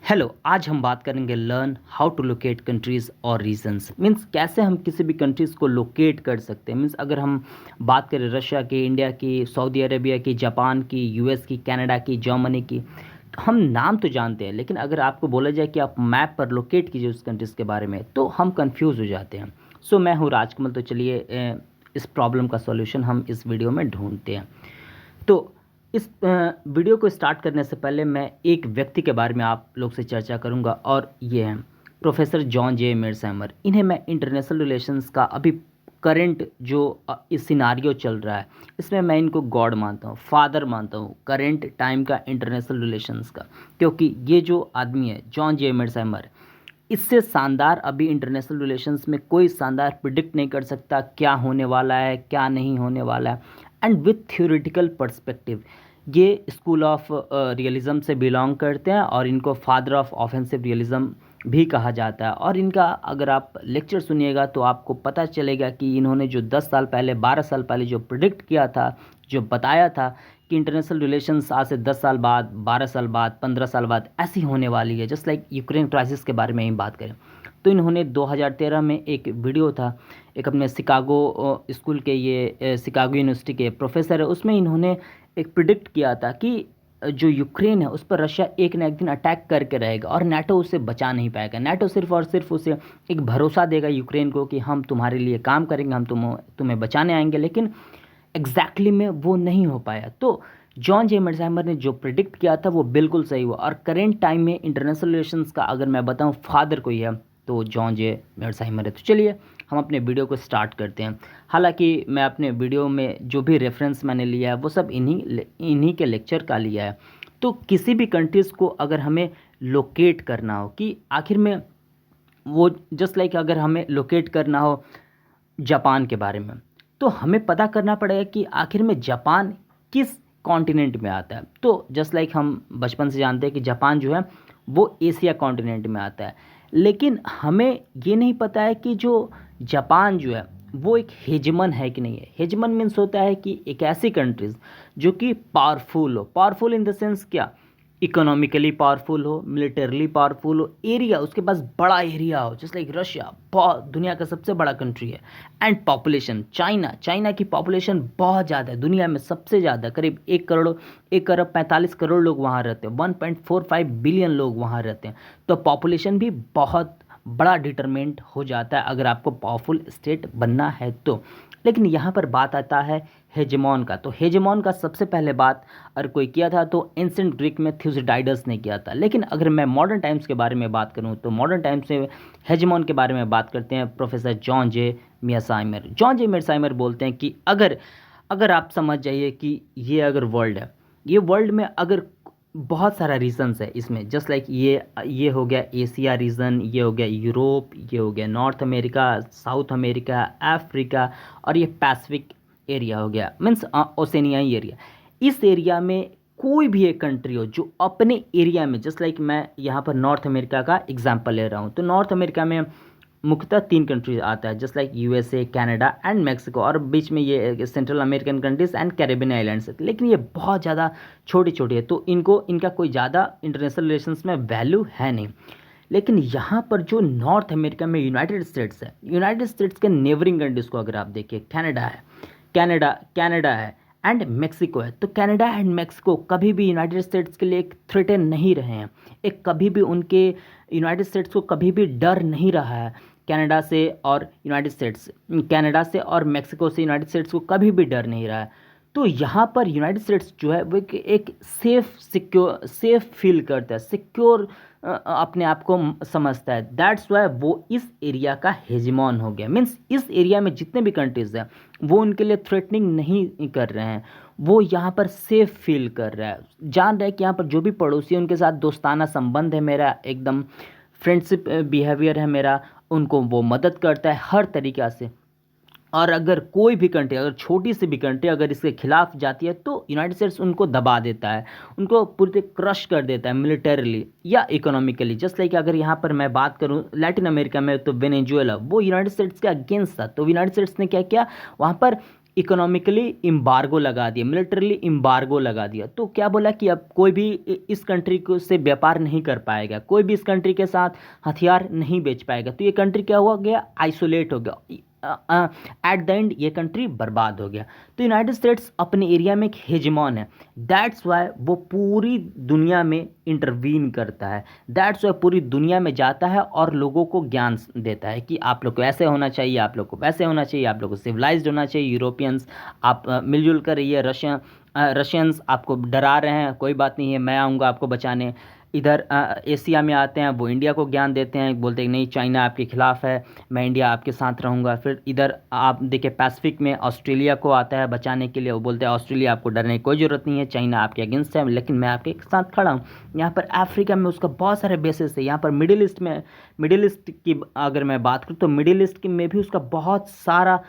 Hello, आज हम बात करेंगे learn how to locate countries और रीजन्स। मीन्स कैसे हम किसी भी कंट्रीज़ को लोकेट कर सकते हैं। मीन्स अगर हम बात करें रशिया की, इंडिया की, सऊदी अरेबिया की, जापान की, यूएस की, कनाडा की, जर्मनी की, तो हम नाम तो जानते हैं, लेकिन अगर आपको बोला जाए कि आप मैप पर लोकेट कीजिए उस कंट्रीज़ के बारे में, तो हम कंफ्यूज हो जाते हैं। सो मैं हूँ राजकमल। तो चलिए इस प्रॉब्लम का सॉल्यूशन हम इस वीडियो में ढूंढते हैं। तो इस वीडियो को स्टार्ट करने से पहले मैं एक व्यक्ति के बारे में आप लोग से चर्चा करूंगा, और ये हैं प्रोफेसर जॉन जे मेर्साइमर। इन्हें मैं इंटरनेशनल रिलेशंस का अभी करंट जो इस सिनारियो चल रहा है, इसमें मैं इनको गॉड मानता हूँ, फादर मानता हूँ करंट टाइम का इंटरनेशनल रिलेशंस का। क्योंकि ये जो आदमी है जॉन जे मेर्साइमर, इससे शानदार अभी इंटरनेशनल रिलेशंस में कोई शानदार प्रिडिक्ट नहीं कर सकता क्या होने वाला है, क्या नहीं होने वाला है। एंड विथ थ्योरेटिकल पर्सपेक्टिव, ये स्कूल ऑफ रियलिज़म से बिलोंग करते हैं और इनको फादर ऑफ ऑफेंसिव रियलिज़म भी कहा जाता है। और इनका अगर आप लेक्चर सुनिएगा तो आपको पता चलेगा कि इन्होंने जो 10 साल पहले, 12 साल पहले जो प्रिडिक्ट किया था, जो बताया था कि इंटरनेशनल रिलेशंस आज से 10 साल बाद, 12 साल बाद, 15 साल बाद ऐसी होने वाली है, जस्ट लाइक यूक्रेन क्राइसिस के बारे में ही बात करें, तो इन्होंने 2013 में एक वीडियो था, एक अपने शिकागो स्कूल के, ये शिकागो यूनिवर्सिटी के प्रोफेसर है, उसमें इन्होंने एक प्रिडिक्ट किया था कि जो यूक्रेन है उस पर रशिया एक ना एक दिन अटैक करके रहेगा और नाटो उसे बचा नहीं पाएगा। नाटो सिर्फ और सिर्फ उसे एक भरोसा देगा यूक्रेन को कि हम तुम्हारे लिए काम करेंगे, हम तुम्हें बचाने आएंगे, लेकिन एग्जैक्टली में वो नहीं हो पाया। तो जॉन जे मेर्साइमर ने जो प्रिडिक्ट किया था वो बिल्कुल सही हुआ। और करेंट टाइम में इंटरनेशनल रिलेशंस का अगर मैं बताऊं फादर कोई है तो जॉन जे मेर्साइमर है। तो चलिए हम अपने वीडियो को स्टार्ट करते हैं। हालांकि मैं अपने वीडियो में जो भी रेफरेंस मैंने लिया है वो सब इन्हीं के लेक्चर का लिया है। तो किसी भी कंट्रीज़ को अगर हमें लोकेट करना हो कि आखिर में वो, जस्ट लाइक अगर हमें लोकेट करना हो जापान के बारे में, तो हमें पता करना पड़ेगा कि आखिर में जापान किस कॉन्टिनेंट में आता है। तो जस्ट लाइक हम बचपन से जानते हैं कि जापान जो है वो एशिया कॉन्टिनेंट में आता है, लेकिन हमें ये नहीं पता है कि जो जापान जो है वो एक हेजमन है कि नहीं है। हेजमन मीन्स होता है कि एक ऐसी कंट्रीज जो कि पावरफुल हो। पावरफुल इन द सेंस क्या, इकोनॉमिकली पावरफुल हो, मिलिटरली पावरफुल हो, एरिया उसके पास बड़ा एरिया हो, जस्ट लाइक रशिया बहुत दुनिया का सबसे बड़ा कंट्री है। एंड पॉपुलेशन, चाइना की पॉपुलेशन बहुत ज़्यादा है, दुनिया में सबसे ज़्यादा, करीब 1 करोड़ 45 करोड़ लोग वहाँ रहते हैं, 1.45 बिलियन लोग वहाँ रहते हैं। तो पॉपुलेशन भी बहुत बड़ा डिटरमेंट हो जाता है अगर आपको पावरफुल स्टेट बनना है तो। लेकिन यहाँ पर बात आता है हेजेमॉन का। तो हेजेमॉन का सबसे पहले बात अगर कोई किया था तो एंशिएंट ग्रीक में थ्यूसिडाइडस ने किया था। लेकिन अगर मैं मॉडर्न टाइम्स के बारे में बात करूँ तो मॉडर्न टाइम्स में हेजेमॉन के बारे में बात करते हैं प्रोफेसर जॉन जे मेर्साइमर। जॉन जे मेर्साइमर बोलते हैं कि अगर अगर आप समझ जाइए कि ये अगर वर्ल्ड है, ये वर्ल्ड में अगर बहुत सारा रीजन्स है इसमें, जस्ट लाइक ये हो गया एशिया रीजन, ये हो गया यूरोप, ये हो गया north America, south America, Africa, और ये पैसिफिक एरिया हो गया, मीन्स ओसेनियाई एरिया। इस एरिया में कोई भी एक कंट्री हो जो अपने एरिया में, जस्ट लाइक मैं यहाँ पर नॉर्थ अमेरिका का एग्जांपल ले रहा हूँ, तो नॉर्थ अमेरिका में मुख्यतः 3 कंट्रीज आता है, just like USA, Canada and Mexico, और बीच में ये central American countries and Caribbean islands है। लेकिन ये बहुत ज़्यादा छोटी छोटी है, तो इनका कोई ज़्यादा इंटरनेशनल रिलेशंस में वैल्यू है नहीं। लेकिन यहाँ पर जो नॉर्थ अमेरिका में यूनाइटेड स्टेट्स है, यूनाइटेड स्टेट्स के नेबरिंग कंट्रीज को अगर आप देखिए, कनाडा है एंड मेक्सिको है, तो कनाडा एंड मेक्सिको कभी भी यूनाइटेड स्टेट्स के लिए एक थ्रेटन नहीं रहे हैं। एक कभी भी उनके यूनाइटेड स्टेट्स को कभी भी डर नहीं रहा है कनाडा से और कनाडा से और मेक्सिको से यूनाइटेड स्टेट्स को कभी भी डर नहीं रहा है। तो यहाँ पर यूनाइटेड स्टेट्स जो है वो एक सेफ फील करता है, सिक्योर अपने आप को समझता है। दैट्स वाई वो इस एरिया का हेजिमॉन हो गया। मीन्स इस एरिया में जितने भी कंट्रीज हैं वो उनके लिए थ्रेटनिंग नहीं कर रहे हैं, वो यहाँ पर सेफ फील कर रहा है, जान रहा है कि यहाँ पर जो भी पड़ोसी है उनके साथ दोस्ताना संबंध है मेरा, एकदम फ्रेंडशिप बिहेवियर है मेरा, उनको वो मदद करता है हर तरीक़ा से। और अगर कोई भी कंट्री, अगर छोटी सी भी कंट्री अगर इसके खिलाफ जाती है तो यूनाइटेड स्टेट्स उनको दबा देता है, उनको पूरी क्रश कर देता है मिलिटरीली या इकोनॉमिकली। जस्ट लाइक अगर यहाँ पर मैं बात करूँ लैटिन अमेरिका में, तो वेनेजुएला वो यूनाइटेड स्टेट्स के अगेंस्ट था, तो यूनाइटेड स्टेट्स ने क्या किया, वहाँ पर इकोनॉमिकली एम्बार्गो लगा दिया, मिलिटरली एम्बार्गो लगा दिया। तो क्या बोला कि अब कोई भी इस कंट्री को से व्यापार नहीं कर पाएगा, कोई भी इस कंट्री के साथ हथियार नहीं बेच पाएगा। तो ये कंट्री क्या हुआ गया, आइसोलेट हो गया। एट द एंड ये कंट्री बर्बाद हो गया। तो यूनाइटेड स्टेट्स अपने एरिया में एक हेजमॉन है, दैट्स वाई वो पूरी दुनिया में इंटरवीन करता है, दैट्स वाई पूरी दुनिया में जाता है और लोगों को ज्ञान देता है कि आप लोग को ऐसे होना चाहिए, आप लोग को वैसे होना चाहिए, आप लोग को सिविलाइज्ड होना चाहिए। यूरोपियंस आप मिलजुल कर रहिए, रशियंस आपको डरा रहे हैं, कोई बात नहीं है, मैं आऊँगा आपको बचाने। इधर एशिया में आते हैं, वो इंडिया को ज्ञान देते हैं, बोलते हैं नहीं चाइना आपके खिलाफ है, मैं इंडिया आपके साथ रहूँगा। फिर इधर आप देखिए पैसिफिक में ऑस्ट्रेलिया को आता है बचाने के लिए, वो बोलते हैं ऑस्ट्रेलिया आपको डरने की कोई ज़रूरत नहीं है, चाइना आपके अगेंस्ट है लेकिन मैं आपके साथ खड़ा हूँ। यहाँ पर अफ्रीका में उसका बहुत सारे बेसिस है। यहाँ पर मिडिल ईस्ट की अगर मैं बात करूँ तो मिडिल ईस्ट में भी उसका बहुत सारा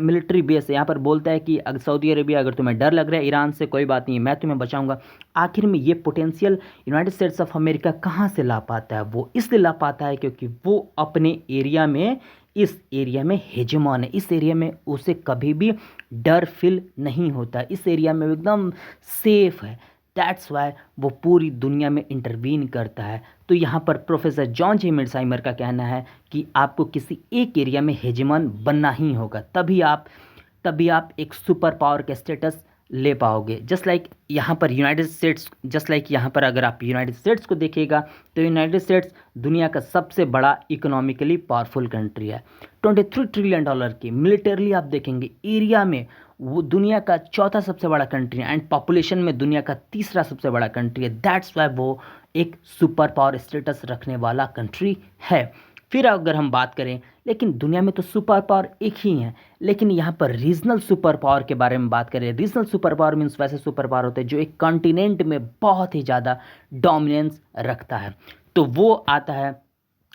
मिलिट्री बेस है। यहाँ पर बोलता है कि अगर सऊदी अरेबिया अगर तुम्हें डर लग रहा है ईरान से, कोई बात नहीं, मैं तुम्हें बचाऊंगा। आखिर में ये potential United states of America कहाँ से ला पाता है? वो इसलिए ला पाता है क्योंकि वो अपने एरिया में, इस एरिया में हेजेमॉन है, इस एरिया में उसे कभी भी डर फील नहीं होता, इस एरिया में एकदम सेफ है। दैट्स वाई वो पूरी दुनिया में इंटरवीन करता है। तो यहाँ पर प्रोफेसर जॉन जे मिडसाइमर का कहना है कि आपको किसी एक एरिया में हेजेमॉन बनना ही होगा, तभी आप एक सुपर पावर का स्टेटस ले पाओगे। जस्ट लाइक यहाँ पर यूनाइटेड स्टेट्स, जस्ट लाइक यहाँ पर अगर आप यूनाइटेड स्टेट्स को देखिएगा तो यूनाइटेड स्टेट्स दुनिया का सबसे बड़ा इकोनॉमिकली पावरफुल कंट्री है, $23 ट्रिलियन की। मिलिटरली आप देखेंगे एरिया में वो दुनिया का चौथा सबसे बड़ा कंट्री है एंड पॉपुलेशन में दुनिया का तीसरा सबसे बड़ा कंट्री है। दैट्स वाई वो एक सुपर पावर स्टेटस रखने वाला कंट्री है। फिर अगर हम बात करें, लेकिन दुनिया में तो सुपर पावर एक ही है, लेकिन यहाँ पर रीजनल सुपर पावर के बारे में बात करें, रीजनल सुपर पावर मीन्स वैसे सुपर पावर होते हैं जो एक कॉन्टिनेंट में बहुत ही ज़्यादा डोमिनेंस रखता है। तो वो आता है,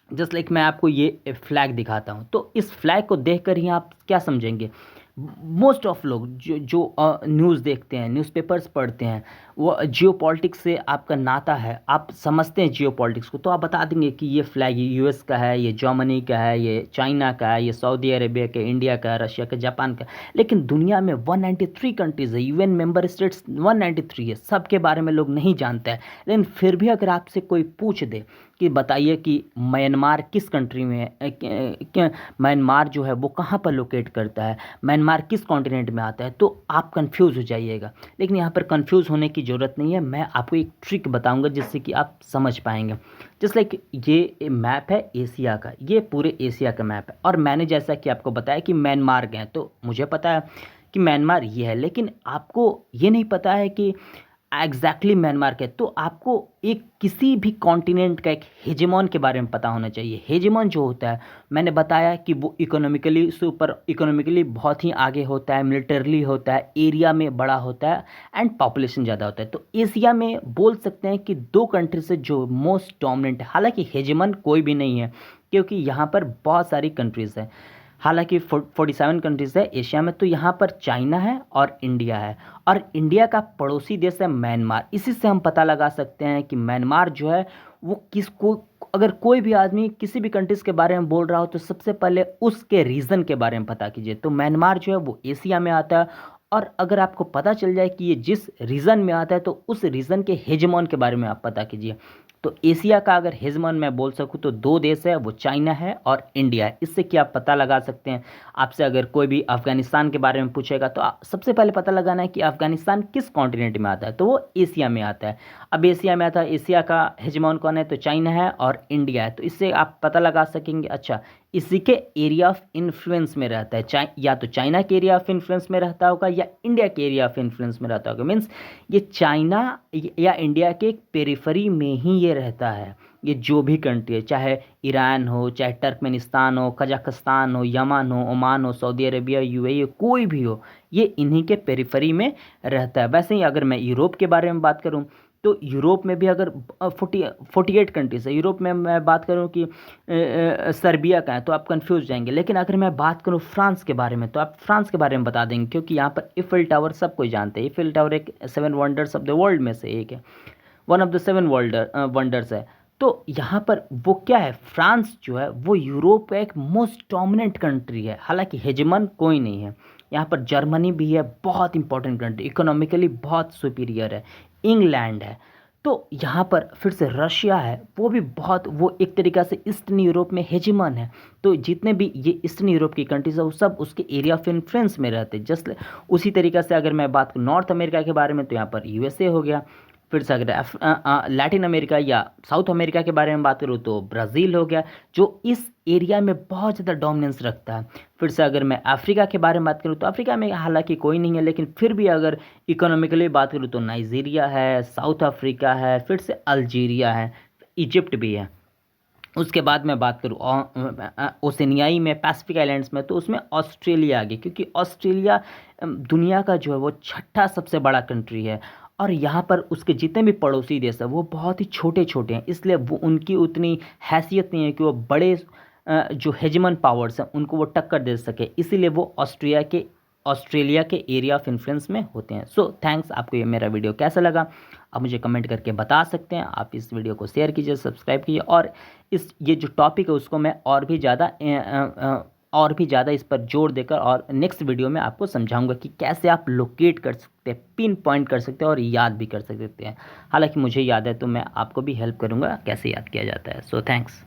जस्ट लाइक मैं आपको ये फ्लैग दिखाता हूँ, तो इस फ्लैग को देखकर ही आप क्या समझेंगे? मोस्ट ऑफ लोग जो न्यूज़ देखते हैं, न्यूज़पेपर्स पढ़ते हैं, वो जियोपॉलिटिक्स से आपका नाता है, आप समझते हैं जियोपॉलिटिक्स को, तो आप बता देंगे कि ये फ्लैग यूएस का है, ये जर्मनी का है, ये चाइना का है, ये सऊदी अरेबिया का, इंडिया का, रशिया का, जापान का। लेकिन दुनिया में 193 कंट्रीज़ है, यूएन मेंबर स्टेट्स 193 है, सबके बारे में लोग नहीं जानते हैं। लेकिन फिर भी अगर आपसे कोई पूछ दे कि बताइए कि म्यांमार किस कंट्री में है, म्यांमार जो है वो कहाँ पर लोकेट करता है, म्यांमार किस कॉन्टिनेंट में आता है, तो आप कंफ्यूज हो जाइएगा। लेकिन यहाँ पर कंफ्यूज होने की ज़रूरत नहीं है, मैं आपको एक ट्रिक बताऊंगा जिससे कि आप समझ पाएंगे। जस्ट लाइक ये मैप है एशिया का, ये पूरे एशिया का मैप है, और मैंने जैसा कि आपको बताया कि म्यांमार गए, तो मुझे पता है कि म्यांमार ये है, लेकिन आपको ये नहीं पता है कि एग्जैक्टली म्यांमार के। तो आपको एक किसी भी कॉन्टिनेंट का एक हेजेमॉन के बारे में पता होना चाहिए। हेजेमॉन जो होता है, मैंने बताया कि वो इकोनॉमिकली बहुत ही आगे होता है, मिलिटरली होता है, एरिया में बड़ा होता है एंड पॉपुलेशन ज़्यादा होता है। तो एशिया में बोल सकते हैं कि दो कंट्री से जो मोस्ट डोमिनेंट है, हालांकि हेजेमॉन कोई भी नहीं है क्योंकि यहाँ पर बहुत सारी कंट्रीज़ हैं, हालांकि 47 कंट्रीज़ है एशिया में। तो यहाँ पर चाइना है और इंडिया है, और इंडिया का पड़ोसी देश है म्यांमार। इसी से हम पता लगा सकते हैं कि म्यांमार जो है वो किसको, अगर कोई भी आदमी किसी भी कंट्रीज़ के बारे में बोल रहा हो तो सबसे पहले उसके रीज़न के बारे में पता कीजिए। तो म्यांमार जो है वो एशिया में आता है, और अगर आपको पता चल जाए कि ये जिस रीजन में आता है तो उस रीजन के हेजमॉन के बारे में आप पता कीजिए। तो एशिया का अगर हेजमॉन मैं बोल सकूँ तो दो देश है, वो चाइना है और इंडिया है। इससे क्या आप पता लगा सकते हैं? आपसे अगर कोई भी अफगानिस्तान के बारे में पूछेगा तो सबसे पहले पता लगाना है कि अफगानिस्तान किस कॉन्टिनेंट में आता है, तो वो एशिया में आता है। अब एशिया में आता है, एशिया का हेजमॉन कौन है? तो चाइना है और इंडिया है। तो इससे आप पता लगा सकेंगे अच्छा इसी के एरिया ऑफ इन्फ्लुएंस में रहता है, या तो चाइना के एरिया ऑफ इन्फ्लुएंस में रहता होगा या इंडिया के एरिया ऑफ इन्फ्लुएंस में रहता होगा। मीन्स ये चाइना या इंडिया के पेरिफेरी में ही ये रहता है। ये जो भी कंट्री है, चाहे ईरान हो, चाहे टर्कमेनिस्तान हो, कजाकिस्तान हो, यमन हो, ओमान हो, सऊदी अरेबिया, यूएई, कोई भी हो, ये इन्हीं के पेरिफेरी में रहता है। वैसे ही अगर मैं यूरोप के बारे में बात करूं तो यूरोप में भी अगर 48 कंट्रीज है, यूरोप में मैं बात करूं कि सर्बिया का है तो आप कंफ्यूज जाएंगे। लेकिन अगर मैं बात करूं फ्रांस के बारे में तो आप फ्रांस के बारे में बता देंगे, क्योंकि यहाँ पर इफिल टावर सब कोई जानते हैं। इफिल टावर एक 7 वंडर्स ऑफ द वर्ल्ड में से एक है, वन ऑफ द 7 वंडर्स है। तो यहाँ पर वो क्या है, फ्रांस जो है वो यूरोप का एक मोस्ट डोमिनेंट कंट्री है, हालांकि हेजमन कोई नहीं है। यहाँ पर जर्मनी भी है, बहुत इंपॉर्टेंट कंट्री, इकोनॉमिकली बहुत सुपीरियर है। इंग्लैंड है। तो यहाँ पर फिर से रशिया है, वो भी बहुत, वो एक तरीक़ा से ईस्टर्न यूरोप में हेजमन है। तो जितने भी ये ईस्टर्न यूरोप की कंट्रीज है वो सब उसके एरिया ऑफ इन्फ्लुएंस में रहते हैं। जस्ट उसी तरीक़ा से अगर मैं बात करूँ नॉर्थ अमेरिका के बारे में, तो यहाँ पर यूएसए हो गया। फिर से अगर लैटिन अमेरिका या साउथ अमेरिका के बारे में बात करूँ तो ब्राज़ील हो गया, जो इस एरिया में बहुत ज़्यादा डोमिनेंस रखता है। फिर से अगर मैं अफ्रीका के बारे में बात करूँ तो अफ्रीका में हालांकि कोई नहीं है, लेकिन फिर भी अगर इकोनॉमिकली बात करूँ तो नाइजीरिया है, साउथ अफ्रीका है, फिर से अल्जीरिया है, इजिप्ट भी है। उसके बाद मैं बात करूँ ओशनियाई में, पैसिफिक आइलैंड्स में, तो उसमें ऑस्ट्रेलिया आ गई, क्योंकि ऑस्ट्रेलिया दुनिया का जो है वो छठा सबसे बड़ा कंट्री है। और यहाँ पर उसके जितने भी पड़ोसी देश हैं वो बहुत ही छोटे छोटे हैं, इसलिए वो उनकी उतनी हैसियत नहीं है कि वो बड़े जो हेजमन पावर्स हैं उनको वो टक्कर दे सके, इसीलिए वो ऑस्ट्रेलिया के एरिया ऑफ इन्फ्लुएंस में होते हैं। So thanks. आपको ये मेरा वीडियो कैसा लगा आप मुझे कमेंट करके बता सकते हैं। आप इस वीडियो को शेयर कीजिए, सब्सक्राइब कीजिए, और ये जो टॉपिक है उसको मैं और भी ज़्यादा इस पर जोर देकर और नेक्स्ट वीडियो में आपको समझाऊंगा कि कैसे आप लोकेट कर सकते हैं, पिन पॉइंट कर सकते हैं और याद भी कर सकते हैं। हालांकि मुझे याद है तो मैं आपको भी हेल्प करूंगा कैसे याद किया जाता है। So thanks.